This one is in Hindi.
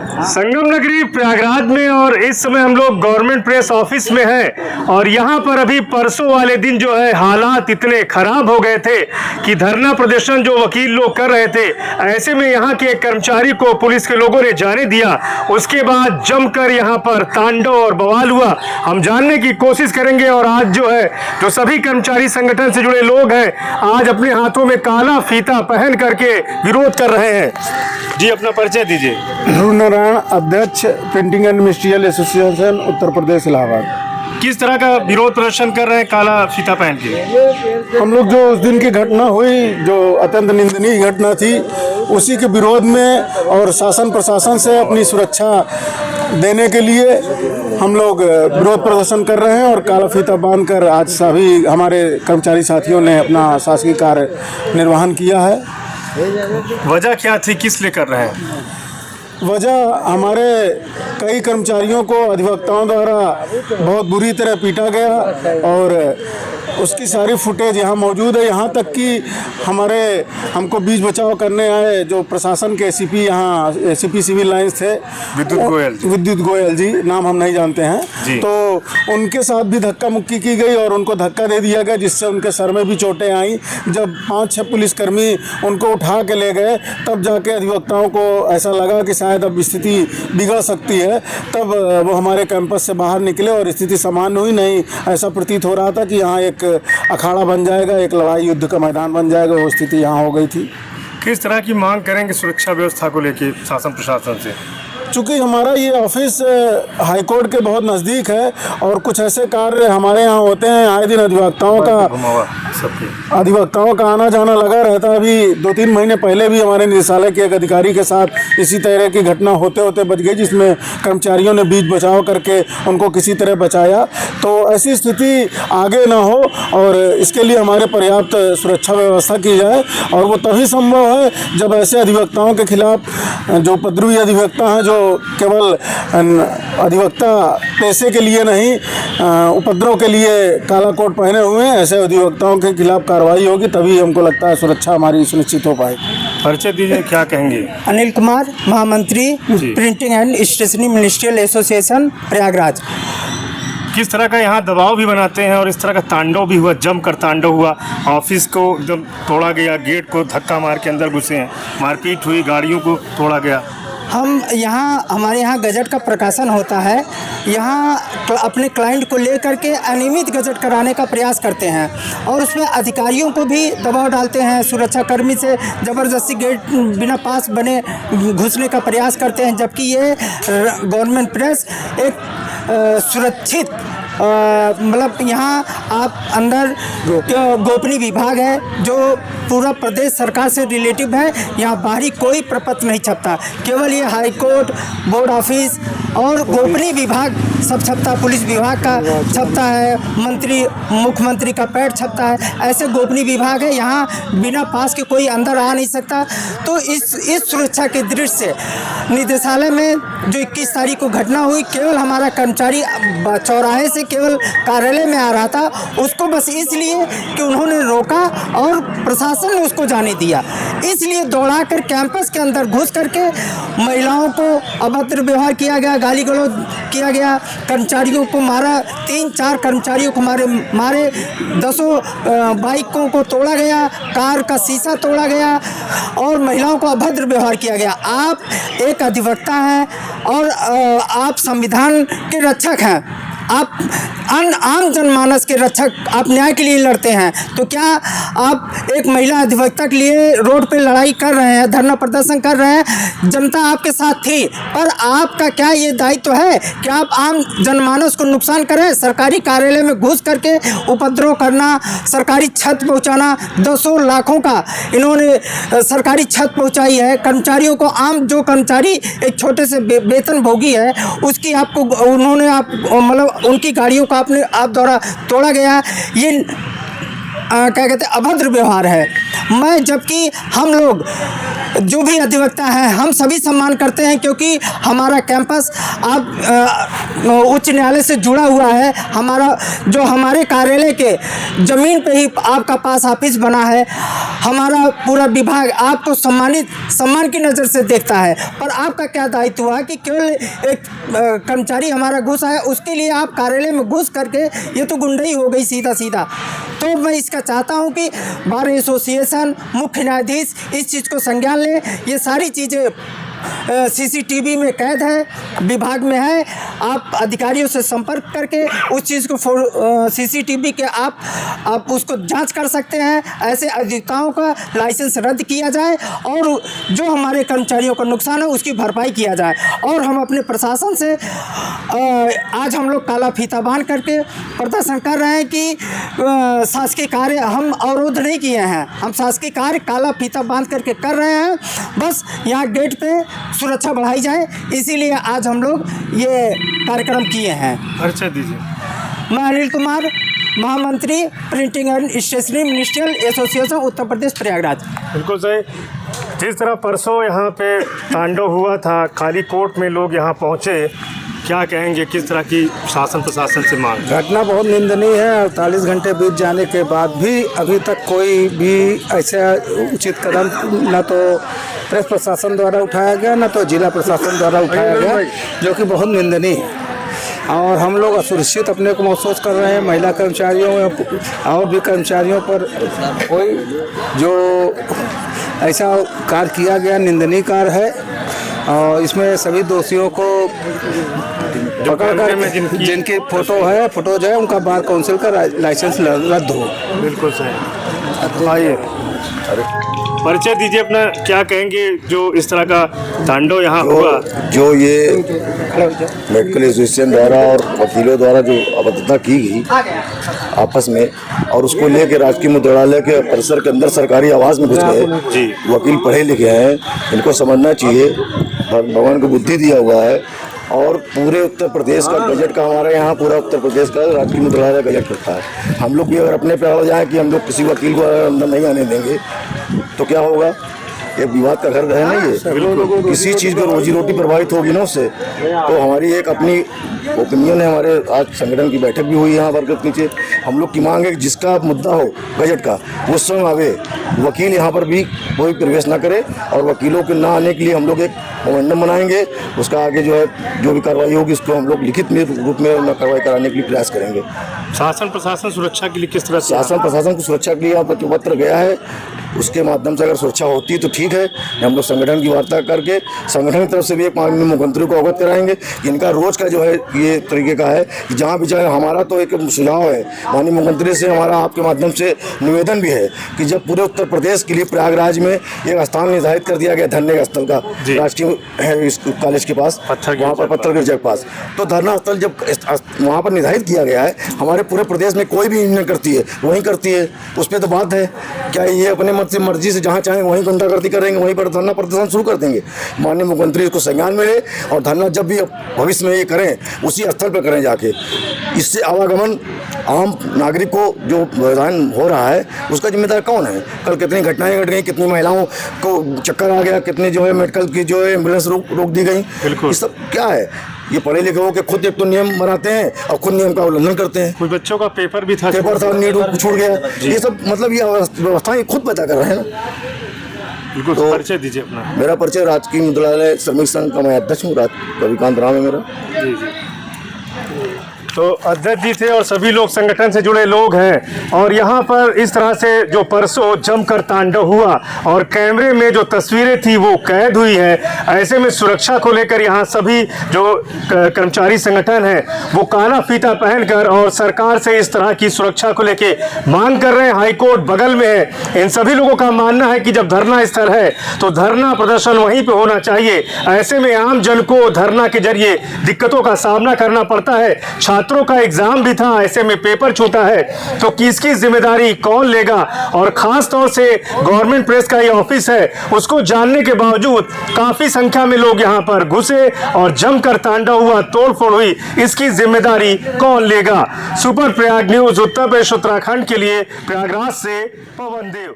संगम नगरी प्रयागराज में और इस समय हम लोग गवर्नमेंट प्रेस ऑफिस में हैं और यहाँ पर अभी परसों वाले दिन जो है हालात इतने खराब हो गए थे कि धरना प्रदर्शन जो वकील लोग कर रहे थे, ऐसे में यहाँ के एक कर्मचारी को पुलिस के लोगों ने जाने दिया। उसके बाद जमकर यहाँ पर तांडव और बवाल हुआ। हम जानने की कोशिश करेंगे और आज जो है जो सभी कर्मचारी संगठन से जुड़े लोग हैं आज अपने हाथों में काला फीता पहन करके विरोध कर रहे हैं। जी अपना परिचय दीजिए। ध्रुव नारायण, अध्यक्ष printing and ministerial association Uttar प्रदेश इलाहाबाद। किस तरह का विरोध प्रदर्शन कर रहे हैं काला फीता पहन के? हम लोग जो उस दिन की घटना हुई, जो अत्यंत निंदनीय घटना थी, उसी के विरोध में और शासन प्रशासन से अपनी सुरक्षा देने के लिए हम लोग विरोध प्रदर्शन कर रहे हैं और काला फीता बांधकर आज सभी हमारे कर्मचारी साथियों ने अपना शासकीय कार्य निर्वहन किया है। वजह क्या थी, किस लिए कर रहे हैं? वजह हमारे कई कर्मचारियों को अधिवक्ताओं द्वारा बहुत बुरी तरह पीटा गया और उसकी सारी फुटेज यहाँ मौजूद है। यहाँ तक कि हमको बीच बचाव करने आए जो प्रशासन के एसीपी यहाँ एसीपी सिविल लाइंस थे, विद्युत गोयल जी, नाम हम नहीं जानते हैं, तो उनके साथ भी धक्का मुक्की की गई और उनको धक्का दे दिया गया, जिससे उनके सर में भी चोटें आई। जब 5-6 पुलिसकर्मी उनको उठा के ले गए तब जाके अधिवक्ताओं को ऐसा लगा कि शायद अब स्थिति बिगड़ सकती है, तब वो हमारे कैंपस से बाहर निकले और स्थिति सामान्य हुई। नहीं, ऐसा प्रतीत हो रहा था कि यहाँ एक अखाड़ा बन जाएगा, एक लड़ाई युद्ध का मैदान बन जाएगा, वो स्थिति यहाँ हो गई थी। किस तरह की मांग करेंगे सुरक्षा व्यवस्था को लेकर शासन प्रशासन से? चूँकि हमारा ये ऑफिस हाईकोर्ट के बहुत नज़दीक है और कुछ ऐसे कार्य हमारे यहाँ होते हैं, आए दिन अधिवक्ताओं का आना जाना लगा रहता है। अभी 2-3 महीने पहले भी हमारे निदेशालय के एक अधिकारी के साथ इसी तरह की घटना होते होते बच गई, जिसमें कर्मचारियों ने बीच बचाव करके उनको किसी तरह बचाया। तो ऐसी स्थिति आगे ना हो और इसके लिए हमारे पर्याप्त सुरक्षा व्यवस्था की जाए और वो तभी संभव है जब ऐसे अधिवक्ताओं के खिलाफ, जो उपद्रवी अधिवक्ता हैं, जो केवल अधिवक्ता पैसे के लिए नहीं उपद्रव के लिए काला कोट पहने हुए हैं, ऐसे अधिवक्ताओं के खिलाफ कार्रवाई होगी, तभी हमको लगता है सुरक्षा हमारी सुनिश्चित हो पाएगी। परिचय दीजिए, क्या कहेंगे? अनिल कुमार, महामंत्री printing and stationery ministerial association Prayagraj. किस तरह का यहाँ दबाव भी बनाते हैं और इस तरह का तांडव भी हुआ, जमकर तांडव हुआ, ऑफिस को एकदम तोड़ा गया, गेट को धक्का मार के अंदर घुसे हैं, मारपीट हुई, गाड़ियों को तोड़ा गया। हमारे यहाँ गजट का प्रकाशन होता है, यहाँ अपने क्लाइंट को लेकर के अनियमित गजट कराने का प्रयास करते हैं और उसमें अधिकारियों को भी दबाव डालते हैं, सुरक्षाकर्मी से ज़बरदस्ती गेट बिना पास बने घुसने का प्रयास करते हैं, जबकि ये गवर्नमेंट प्रेस एक सुरक्षित मतलब यहाँ आप अंदर गोपनीय विभाग है जो पूरा प्रदेश सरकार से रिलेटिव है। यहाँ बाहरी कोई प्रपत्र नहीं छपता, केवल ये हाई कोर्ट, बोर्ड ऑफिस और गोपनीय विभाग सब छपता, पुलिस विभाग का छपता है, मुख्यमंत्री का पैड छपता है। ऐसे गोपनीय विभाग है, यहाँ बिना पास के कोई अंदर आ नहीं सकता। तो इस सुरक्षा के दृष्टि से निदेशालय में जो 21 तारीख को घटना हुई, केवल हमारा कर्मचारी चौराहे से केवल कार्यालय में आ रहा था, उसको बस इसलिए कि उन्होंने रोका और प्रशासन ने उसको जाने दिया, इसलिए दौड़ाकर कैंपस के अंदर घुस करके महिलाओं को अभद्र व्यवहार किया गया, गाली गलौज किया गया, कर्मचारियों को मारा, 3-4 कर्मचारियों को मारे, 10 बाइकों को तोड़ा गया, कार का शीशा तोड़ा गया और महिलाओं को अभद्र व्यवहार किया गया। आप एक अधिवक्ता हैं और आप संविधान के रक्षक हैं, आप आम जनमानस के रक्षक, आप न्याय के लिए लड़ते हैं, तो क्या आप एक महिला अधिवक्ता के लिए रोड पे लड़ाई कर रहे हैं, धरना प्रदर्शन कर रहे हैं? जनता आपके साथ थी, पर आपका क्या ये दायित्व है कि आप आम जनमानस को नुकसान करें? सरकारी कार्यालय में घुस करके उपद्रव करना, सरकारी छत पहुंचाना, 200 लाखों का इन्होंने सरकारी छत पहुंचाई है कर्मचारियों को। आम जो कर्मचारी एक छोटे से वेतन भोगी है, उसकी आपको उन्होंने मतलब उनकी गाड़ियों का आप द्वारा तोड़ा गया, ये क्या कहते हैं अभद्र व्यवहार है। मैं जबकि हम लोग जो भी अधिवक्ता हैं हम सभी सम्मान करते हैं, क्योंकि हमारा कैंपस आप उच्च न्यायालय से जुड़ा हुआ है, हमारा जो हमारे कार्यालय के ज़मीन पे ही आपका पास ऑफिस बना है, हमारा पूरा विभाग आपको सम्मान की नज़र से देखता है, पर आपका क्या दायित्व है कि केवल एक कर्मचारी हमारा घुसा है उसके लिए आप कार्यालय में घुस करके, ये तो गुंडई हो गई सीधा सीधा। तो मैं इसका चाहता हूं कि बार एसोसिएशन, मुख्य न्यायाधीश इस चीज़ को संज्ञान लें। ये सारी चीज़ें सीसीटीवी में कैद है, विभाग में है, आप अधिकारियों से संपर्क करके उस चीज़ को सीसीटीवी के आप उसको जांच कर सकते हैं। ऐसे अधिवक्ताओं का लाइसेंस रद्द किया जाए और जो हमारे कर्मचारियों का नुकसान है उसकी भरपाई किया जाए। और हम अपने प्रशासन से आज हम लोग काला फीता बांध करके प्रदर्शन कर रहे हैं कि शासकीय कार्य हम अवरोध नहीं किए हैं, हम शासकीय कार्य काला फीता बांध करके कर रहे हैं। बस यहाँ गेट पे सुरक्षा बढ़ाई जाए, इसीलिए आज हम लोग ये कार्यक्रम किए हैं। परिचय दीजिए। मैं अनिल कुमार, महामंत्री printing and stationery ministerial association Uttar Pradesh Prayagraj. बिल्कुल सही। जिस तरह परसों यहाँ पे तांडव हुआ था, खाली कोर्ट में लोग यहाँ पहुँचे, क्या कहेंगे, किस तरह की शासन प्रशासन से मांग? घटना बहुत निंदनीय है। 48 घंटे बीत जाने के बाद भी अभी तक कोई भी ऐसा उचित कदम न तो प्रेस प्रशासन द्वारा उठाया गया, न तो जिला प्रशासन द्वारा उठाया गया, जो कि बहुत निंदनीय है। और हम लोग असुरक्षित अपने को महसूस कर रहे हैं। महिला कर्मचारियों और भी कर्मचारियों पर कोई जो ऐसा कार्य किया गया निंदनीय कार्य है, और इसमें सभी दोषियों को पकड़कर जिनकी फोटोज है उनका बार काउंसिल का लाइसेंस रद्द हो। बिल्कुल सही। आइए, परिचय दीजिए अपना, क्या कहेंगे जो इस तरह का तांडव यहाँ हुआ? जो ये मेडिकल एसोसिएशन द्वारा और वकीलों द्वारा जो अभद्रता की गई आपस में, और उसको लेके राजकीय मुद्रालय के परिसर के अंदर सरकारी आवास में घुस गए। वकील पढ़े लिखे हैं, इनको समझना चाहिए, भगवान को बुद्धि दिया हुआ है। और पूरे उत्तर प्रदेश का बजट का, हमारे यहाँ पूरा उत्तर प्रदेश का राजकीय मुद्रालय बजट करता है। हम लोग भी अगर अपने पे अड़ जाए कि हम लोग किसी वकील को अंदर नहीं आने देंगे तो क्या होगा? ये विवाद का घर है ना, ये किसी चीज़ को रोजी रोटी प्रभावित होगी ना उससे। तो हमारी एक अपनी ओपिनियन है, हमारे आज संगठन की बैठक भी हुई यहाँ पर नीचे। हम लोग की मांग है कि जिसका मुद्दा हो बजट का वो स्वयं आवे, वकील यहाँ पर भी कोई प्रवेश ना करे, और वकीलों के ना आने के लिए हम लोग एक मोमेंटम बनाएंगे। उसका आगे जो है जो भी कार्रवाई होगी उसको हम लोग लिखित में रूप में कार्रवाई कराने के लिए प्रयास करेंगे। शासन प्रशासन सुरक्षा के लिए किस तरह से? शासन प्रशासन को सुरक्षा के लिए यहाँ पर पत्र गया है, उसके माध्यम से अगर सुरक्षा होती है तो ठीक है। हम लोग संगठन की वार्ता करके संगठन की तरफ से भी एक माननीय मुख्यमंत्री को अवगत कराएंगे। इनका रोज का जो है ये तरीके का है कि जहाँ भी जाए, हमारा तो एक सुझाव है माननीय मुख्यमंत्री से, हमारा आपके माध्यम से निवेदन भी है कि जब पूरे उत्तर प्रदेश के लिए प्रयागराज में एक स्थान निर्धारित कर दिया गया धरने स्थल का, राजकीय कॉलेज के पास, वहाँ पर पत्थरगिर के पास, तो धरना स्थल जब वहाँ पर निर्धारित किया गया है, हमारे पूरे प्रदेश में कोई भी यूनियन करती है वहीं करती है, उस पर तो बात है। क्या ये अपने मत से मर्जी से जहाँ चाहें वहीं गुंडागर्दी करेंगे, वहीं पर धरना प्रदर्शन शुरू कर देंगे? माननीय मुख्यमंत्री इसको संज्ञान में ले और धरना जब भी भविष्य में ये करें उसी स्थल पर करें जाके। इससे आवागमन आम नागरिक को जो व्यवधान हो रहा है उसका जिम्मेदार कौन है? कल कितनी घटनाएं घट गई, कितनी महिलाओं को चक्कर आ गया, कितने जो है मेडिकल की जो है एम्बुलेंस रोक दी गई। ये सब क्या है? ये पढ़े लिखे हो के खुद एक तो नियम बनाते हैं और खुद नियम का उल्लंघन करते हैं। कुछ बच्चों का पेपर भी था, नीट छूट गया। ये सब मतलब ये व्यवस्थाएं खुद पैदा कर रहे हैं ना। बिल्कुल। तो परिचय दीजिए अपना। मेरा परिचय राजकीय मुद्रालय श्रमिक संघ का मैं अध्यक्ष हूँ, रविकांत राम है मेरा। जी जी। तो अध्यक्ष जी थे और सभी लोग संगठन से जुड़े लोग हैं। और यहाँ पर इस तरह से जो परसों जमकर तांडव हुआ और कैमरे में जो तस्वीरें थी वो कैद हुई है। ऐसे में सुरक्षा को लेकर यहाँ सभी जो कर्मचारी संगठन है वो काला फीता पहनकर और सरकार से इस तरह की सुरक्षा को लेकर मांग कर रहे हैं। हाईकोर्ट बगल में है। इन सभी लोगों का मानना है कि जब धरना स्थल है तो धरना प्रदर्शन वहीं पर होना चाहिए। ऐसे में आम जन को धरना के जरिए दिक्कतों का सामना करना पड़ता है। छात्रों का एग्जाम भी था, ऐसे में पेपर छूटा है, तो किसकी जिम्मेदारी कौन लेगा? और खास तौर से गवर्नमेंट प्रेस का ये ऑफिस है, उसको जानने के बावजूद काफी संख्या में लोग यहाँ पर घुसे और जमकर तांडव हुआ, तोड़फोड़ हुई, इसकी जिम्मेदारी कौन लेगा? सुपर प्रयाग न्यूज उत्तर प्रदेश उत्तराखंड के लिए प्रयागराज से पवन देव।